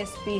SP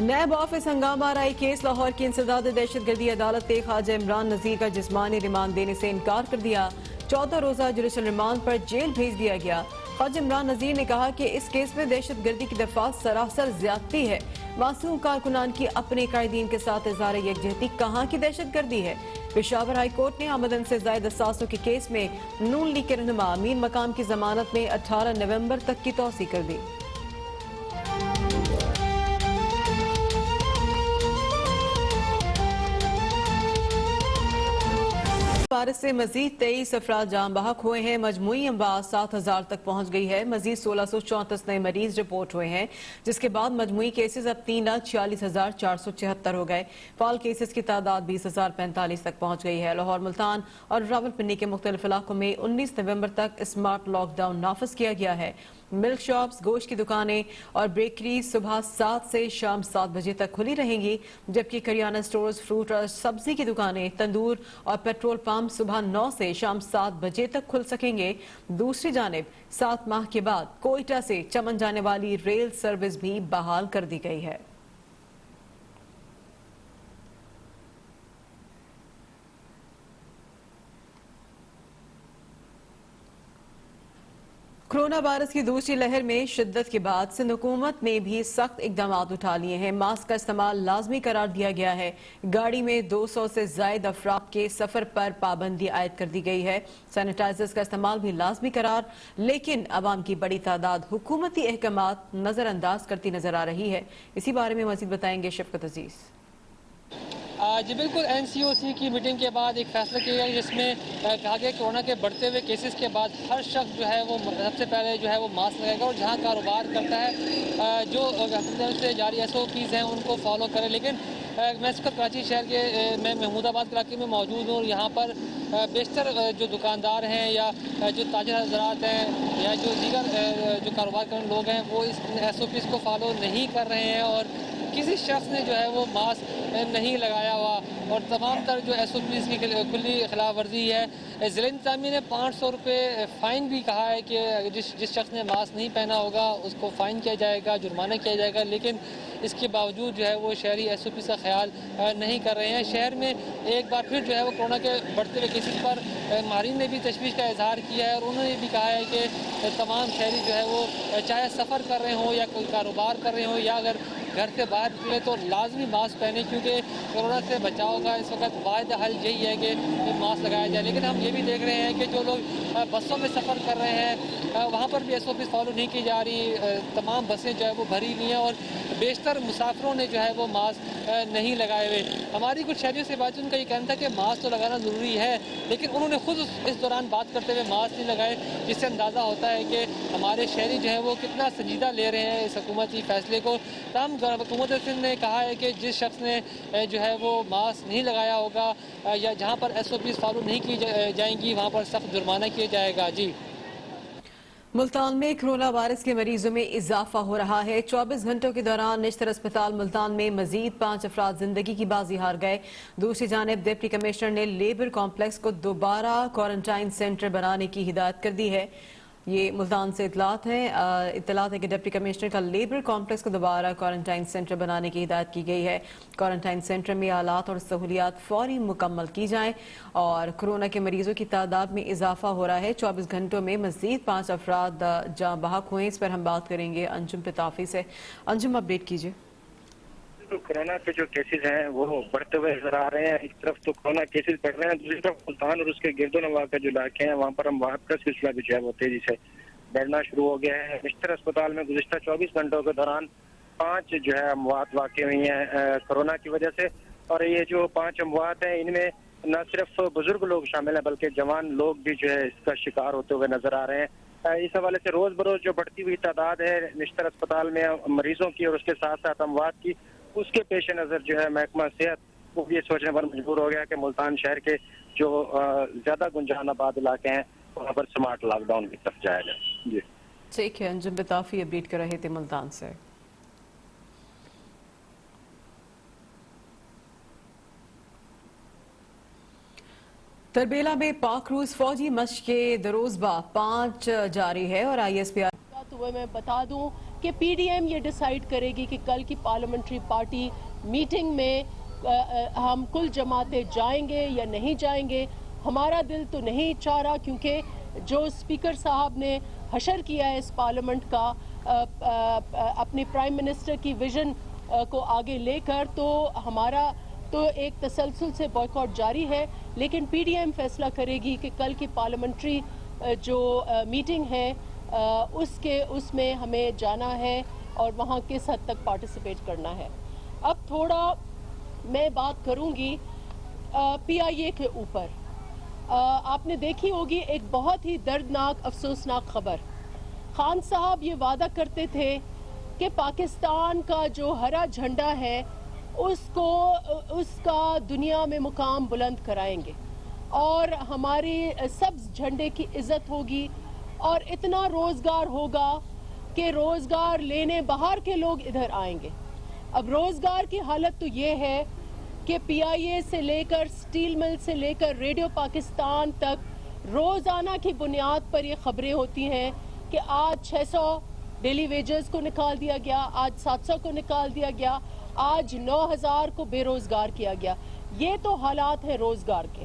NAB office ہنگامہ آرائی case Lahore کی انسداد دہشت گردی عدالت نے خواجہ عمران نذیر کا جسمانی ریمانڈ دینے سے انکار کر دیا۔ 14 روزہ جوڈیشل ریمانڈ پر جیل بھیج دیا گیا۔ خواجہ عمران نذیر نے کہا کہ اس کیس میں دہشت گردی کی دفعات سراسر زیادتی ہے۔ معصوم کارکنان کی اپنے قائدین کے ساتھ اظہار یکجہتی کہاں کی دہشت گردی ہے؟ پشاور ہائی کورٹ نے آمدن سے زائد اثاثوں کے کیس میں نون لیگ کے رہنما امین مقام کی ضمانت میں 18 نومبر تک کی توسیع کر دی۔ بارش سے مزید 23 افراد جاں بحق ہوئے ہیں۔ مجموعی اموات 7000 تک پہنچ گئی ہے۔ مزید 1634 نئے مریض رپورٹ ہوئے ہیں، جس کے بعد مجموعی کیسز اب 3,46,476 ہو گئے۔ فعال کیسز کی تعداد 20,045 تک پہنچ گئی ہے۔ لاہور، ملتان اور راولپنڈی کے مختلف علاقوں میں 19 نومبر تک اسمارٹ لاک ڈاؤن نافذ کیا گیا ہے۔ ملک شاپس، گوشت کی دکانیں اور بیکریز صبح 7 سے شام 7 بجے تک کھلی رہیں گی، جبکہ کریانہ سٹورز، فروٹ اور سبزی کی دکانیں، تندور اور پیٹرول پمپ صبح 9 سے شام 7 بجے تک کھل سکیں گے۔ دوسری جانب 7 ماہ کے بعد کوئٹہ سے چمن جانے والی ریل سروس بھی بحال کر دی گئی ہے۔ کرونا وائرس کی دوسری لہر میں شدت کے بعد سندھ حکومت نے بھی سخت اقدامات اٹھا لیے ہیں۔ ماسک کا استعمال لازمی قرار دیا گیا ہے۔ گاڑی میں 200 سے زائد افراد کے سفر پر پابندی عائد کر دی گئی ہے۔ سینیٹائزرز کا استعمال بھی لازمی قرار، لیکن عوام کی بڑی تعداد حکومتی احکامات نظر انداز کرتی نظر آ رہی ہے۔ اسی بارے میں مزید بتائیں گے شفقت عزیز۔ جی بالکل، NCOC کی میٹنگ کے بعد ایک فیصلہ کیا گیا جس میں کہا گیا کہ کورونا کے بڑھتے ہوئے کیسز کے بعد ہر شخص جو ہے وہ سب سے پہلے جو ہے وہ ماسک لگائے گا، اور جہاں کاروبار کرتا ہے جو حکومت سے جاری SOPs ہیں ان کو فالو کرے۔ لیکن میں اس وقت کراچی شہر کے میں محمود آباد علاقے میں موجود ہوں، اور یہاں پر بیشتر جو دکاندار ہیں یا جو تاجر حضرات ہیں یا جو دیگر جو کاروبار کرنے لوگ ہیں وہ اس SOPs کو فالو نہیں کر رہے ہیں، اور کسی شخص نے جو ہے وہ ماسک نہیں لگایا ہوا، اور تمام تر جو SOPs کی کلی خلاف ورزی ہے۔ ضلع انتظامیہ نے 500 روپے فائن بھی کہا ہے کہ جس شخص نے ماسک نہیں پہنا ہوگا اس کو فائن کیا جائے گا، جرمانہ کیا جائے گا، لیکن اس کے باوجود جو ہے وہ شہری SOPs کا خیال نہیں کر رہے ہیں۔ شہر میں ایک بار پھر جو ہے وہ کورونا کے بڑھتے ہوئے کیسز پر ماہرین نے بھی تشویش کا اظہار کیا ہے، اور انہوں نے بھی کہا ہے کہ تمام شہری جو ہے وہ چاہے سفر کر رہے ہوں یا کوئی کاروبار کر رہے ہوں یا اگر گھر سے باہر نکلے تو لازمی ماسک پہنے، کیونکہ کورونا سے بچاؤ کا اس وقت واحد حل یہی ہے کہ ماسک لگایا جائے۔ لیکن ہم یہ بھی دیکھ رہے ہیں کہ جو لوگ بسوں میں سفر کر رہے ہیں وہاں پر بھی SOPs فالو نہیں کی جا رہی۔ تمام بسیں جو ہے وہ بھری ہوئی ہیں، اور بیشتر مسافروں نے جو ہے وہ ماسک نہیں لگائے ہوئے۔ ہماری کچھ شہریوں سے بات ان کا یہ کہنا تھا کہ ماسک تو لگانا ضروری ہے، لیکن انہوں نے خود اس دوران بات کرتے ہوئے ماسک نہیں لگائے، جس سے اندازہ ہوتا ہے کہ ہمارے شہری جو ہے وہ کتنا سنجیدہ لے رہے ہیں اس حکومتی فیصلے کو۔ تاہم حکومت سندھ نے کہا ہے کہ جس شخص نے جو ہے وہ ماسک نہیں لگایا ہوگا یا جہاں پر SOPs فالو نہیں کی جائیں گی وہاں پر سخت جرمانہ کیا جائے گا۔ جی ملتان میں کرونا وائرس کے مریضوں میں اضافہ ہو رہا ہے۔ 24 گھنٹوں کے دوران نشتر اسپتال ملتان میں مزید 5 افراد زندگی کی بازی ہار گئے۔ دوسری جانب ڈپٹی کمشنر نے لیبر کمپلیکس کو دوبارہ کوارنٹائن سینٹر بنانے کی ہدایت کر دی ہے۔ یہ ملتان سے اطلاعات ہے کہ ڈپٹی کمشنر کا لیبر کمپلیکس کو دوبارہ کوارنٹائن سینٹر بنانے کی ہدایت کی گئی ہے۔ کوارنٹائن سینٹر میں آلات اور سہولیات فوری مکمل کی جائیں، اور کورونا کے مریضوں کی تعداد میں اضافہ ہو رہا ہے۔ 24 گھنٹوں میں مزید 5 افراد جاں بحق ہوئے۔ اس پر ہم بات کریں گے انجم پتافی سے۔ انجم، اپڈیٹ کیجیے۔ کورونا کے جو کیسز ہیں وہ بڑھتے ہوئے نظر آ رہے ہیں۔ ایک طرف تو کورونا کیسز بڑھ رہے ہیں، دوسری طرف ملتان اور اس کے گرد و نواح کے جو علاقے ہیں وہاں پر اموات کا سلسلہ بھی جو ہے وہ تیزی سے بڑھنا شروع ہو گیا ہے۔ نشتر اسپتال میں گزشتہ 24 گھنٹوں کے دوران 5 جو ہے اموات واقع ہوئی ہیں کورونا کی وجہ سے، اور یہ جو 5 اموات ہیں ان میں نہ صرف بزرگ لوگ شامل ہیں بلکہ جوان لوگ بھی جو ہے اس کا شکار ہوتے ہوئے نظر آ رہے ہیں۔ اس حوالے سے روز بروز جو بڑھتی ہوئی تعداد ہے نشتر اسپتال میں مریضوں کی اور اس کے ساتھ ساتھ اموات کی، اس کے پیش نظر جو ہے محکمہ صحت وہ یہ سوچنے پر مجبور ہو گیا کہ ملتان شہر کے جو زیادہ گنجان آباد علاقے ہیں وہاں پر سمارٹ لاک ڈاؤن کی طرف جایا جائے۔ جی ٹھیک ہے، انجم پتافی اپڈیٹ کر رہے تھے ملتان سے۔ تربیلا میں پاک روس فوجی مشق کے دروزبہ 5 جاری ہے، اور ISPR ہوئے میں بتا دوں کہ پی ڈی ایم یہ ڈیسائیڈ کرے گی کہ کل کی پارلیمنٹری پارٹی میٹنگ میں ہم کل جماعتیں جائیں گے یا نہیں جائیں گے. ہمارا دل تو نہیں چاہ رہا کیونکہ جو اسپیکر صاحب نے حشر کیا ہے اس پارلیمنٹ کا اپنی پرائم منسٹر کی ویژن کو آگے لے کر, تو ہمارا تو ایک تسلسل سے بائیکاٹ جاری ہے. لیکن پی ڈی ایم فیصلہ کرے گی کہ کل کی پارلیمنٹری جو میٹنگ ہے اس میں ہمیں جانا ہے اور وہاں کس حد تک پارٹیسپیٹ کرنا ہے. اب تھوڑا میں بات کروں گی پی آئی اے کے اوپر. آپ نے دیکھی ہوگی ایک بہت ہی دردناک افسوسناک خبر. خان صاحب یہ وعدہ کرتے تھے کہ پاکستان کا جو ہرا جھنڈا ہے اس کا دنیا میں مقام بلند کرائیں گے اور ہماری سبز جھنڈے کی عزت ہوگی اور اتنا روزگار ہوگا کہ روزگار لینے باہر کے لوگ ادھر آئیں گے. اب روزگار کی حالت تو یہ ہے کہ پی آئی اے سے لے کر سٹیل مل سے لے کر ریڈیو پاکستان تک روزانہ کی بنیاد پر یہ خبریں ہوتی ہیں کہ آج 600 ڈیلی ویجز کو نکال دیا گیا, آج 700 کو نکال دیا گیا, آج 9000 کو بے روزگار کیا گیا. یہ تو حالات ہیں روزگار کے.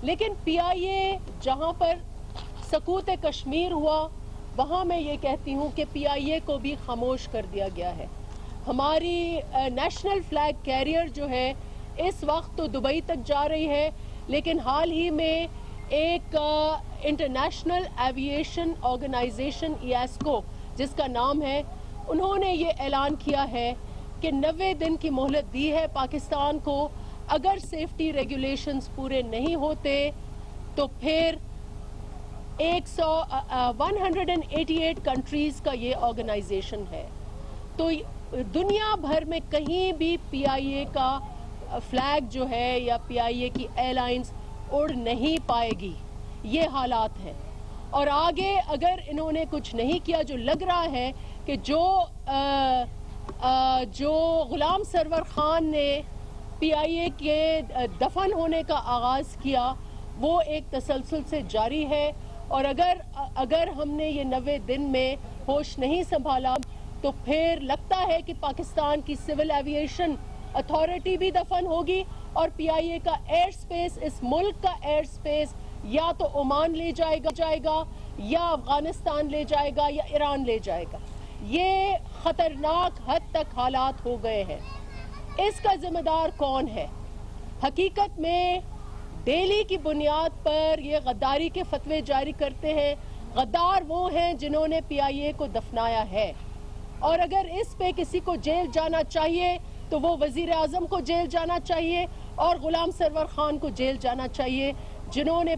لیکن پی آئی اے جہاں پر سقوط کشمیر ہوا وہاں میں یہ کہتی ہوں کہ پی آئی اے کو بھی خاموش کر دیا گیا ہے. ہماری نیشنل فلیگ کیریئر جو ہے اس وقت تو دبئی تک جا رہی ہے, لیکن حال ہی میں ایک انٹرنیشنل ایوییشن آرگنائزیشن ایاسکو جس کا نام ہے, انہوں نے یہ اعلان کیا ہے کہ 90 دن کی مہلت دی ہے پاکستان کو. اگر سیفٹی ریگولیشنز پورے نہیں ہوتے تو پھر 188 کنٹریز کا یہ آرگنائزیشن ہے. تو دنیا بھر میں کہیں بھی پی آئی اے کا فلیگ جو ہے یا پی آئی اے کی ایئر لائنز اڑ نہیں پائے گی. یہ حالات ہیں. اور آگے اگر انہوں نے کچھ نہیں کیا, جو لگ رہا ہے کہ جو غلام سرور خان نے پی آئی اے کے دفن ہونے کا آغاز کیا وہ ایک تسلسل سے جاری ہے. اور اگر ہم نے یہ 90 دن میں ہوش نہیں سنبھالا تو پھر لگتا ہے کہ پاکستان کی سول ایوییشن اتھارٹی بھی دفن ہوگی اور پی آئی اے کا ایئر سپیس, اس ملک کا ایئر سپیس یا تو عمان لے جائے گا یا افغانستان لے جائے گا یا ایران لے جائے گا. یہ خطرناک حد تک حالات ہو گئے ہیں. اس کا ذمہ دار کون ہے؟ حقیقت میں ڈیلی کی بنیاد پر یہ غداری کے فتوے جاری کرتے ہیں. غدار وہ ہیں جنہوں نے پی آئی اے کو دفنایا ہے, اور اگر اس پہ کسی کو جیل جانا چاہیے تو وہ وزیر اعظم کو جیل جانا چاہیے اور غلام سرور خان کو جیل جانا چاہیے جنہوں نے